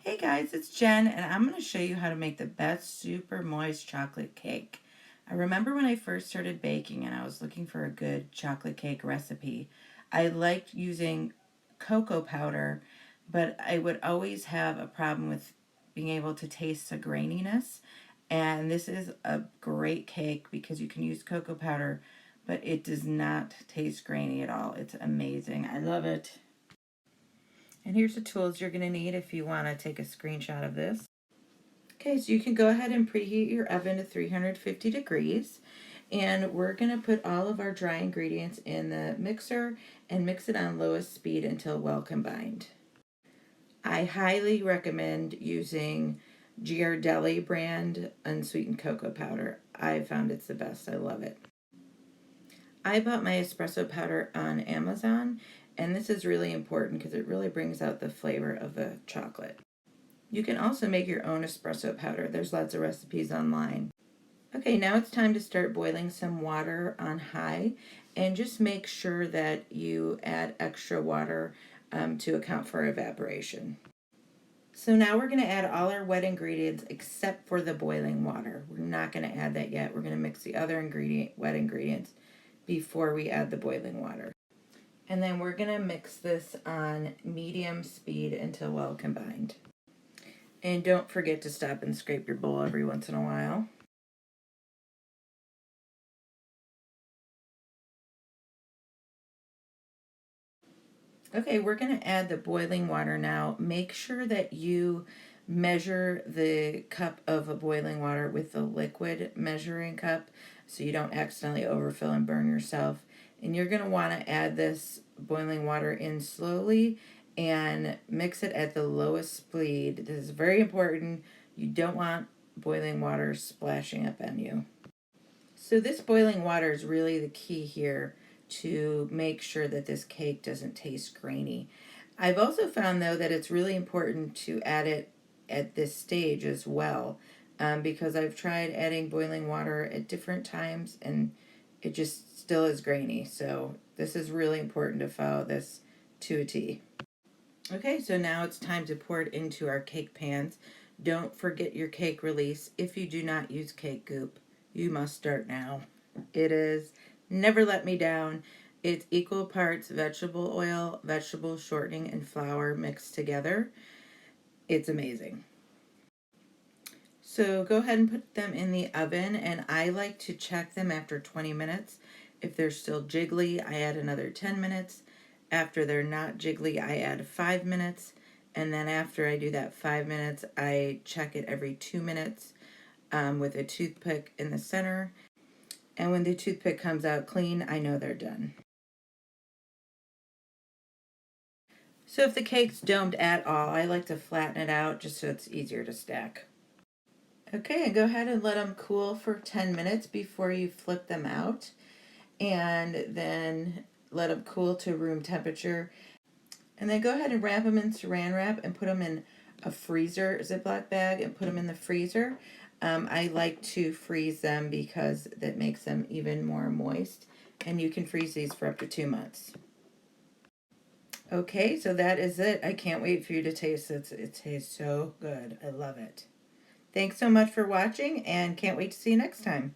Hey guys, it's Jen, and I'm going to show you how to make the best super moist chocolate cake. I remember when I first started baking and I was looking for a good chocolate cake recipe. I liked using cocoa powder, but I would always have a problem with being able to taste the graininess. And this is a great cake because you can use cocoa powder, but it does not taste grainy at all. It's amazing. I love it. And here's the tools you're going to need if you want to take a screenshot of this. Okay, so you can go ahead and preheat your oven to 350 degrees. And we're going to put all of our dry ingredients in the mixer and mix it on lowest speed until well combined. I highly recommend using Ghirardelli brand unsweetened cocoa powder. I found it's the best. I love it. I bought my espresso powder on Amazon, and this is really important because it really brings out the flavor of the chocolate. You can also make your own espresso powder. There's lots of recipes online. Okay, now it's time to start boiling some water on high, and just make sure that you add extra water to account for evaporation. So now we're going to add all our wet ingredients except for the boiling water. We're not going to add that yet. We're going to mix the other wet ingredients before we add the boiling water. And then we're going to mix this on medium speed until well combined. And don't forget to stop and scrape your bowl every once in a while. Okay, we're going to add the boiling water now. Make sure that you measure the cup of boiling water with the liquid measuring cup so you don't accidentally overfill and burn yourself. And you're going to want to add this boiling water in slowly and mix it at the lowest speed. This is very important. You don't want boiling water splashing up on you. So this boiling water is really the key here to make sure that this cake doesn't taste grainy. I've also found, though, that it's really important to add it at this stage as well, because I've tried adding boiling water at different times and it just still is grainy. So this is really important to follow this to a T. Okay, so now it's time to pour it into our cake pans. Don't forget your cake release. If you do not use cake goop, you must start now. It is Never Let Me Down. It's equal parts vegetable oil, vegetable shortening, and flour mixed together. It's amazing. So go ahead and put them in the oven, and I like to check them after 20 minutes. If they're still jiggly, I add another 10 minutes. After they're not jiggly, I add 5 minutes. And then after I do that 5 minutes, I check it every 2 minutes with a toothpick in the center. And when the toothpick comes out clean, I know they're done. So if the cake's domed at all, I like to flatten it out just so it's easier to stack. Okay, and go ahead and let them cool for 10 minutes before you flip them out. And then let them cool to room temperature. And then go ahead and wrap them in saran wrap and put them in a freezer Ziploc bag and put them in the freezer. I like to freeze them because that makes them even more moist. And you can freeze these for up to 2 months. Okay, so that is it. I can't wait for you to taste it. It tastes so good. I love it. Thanks so much for watching and can't wait to see you next time.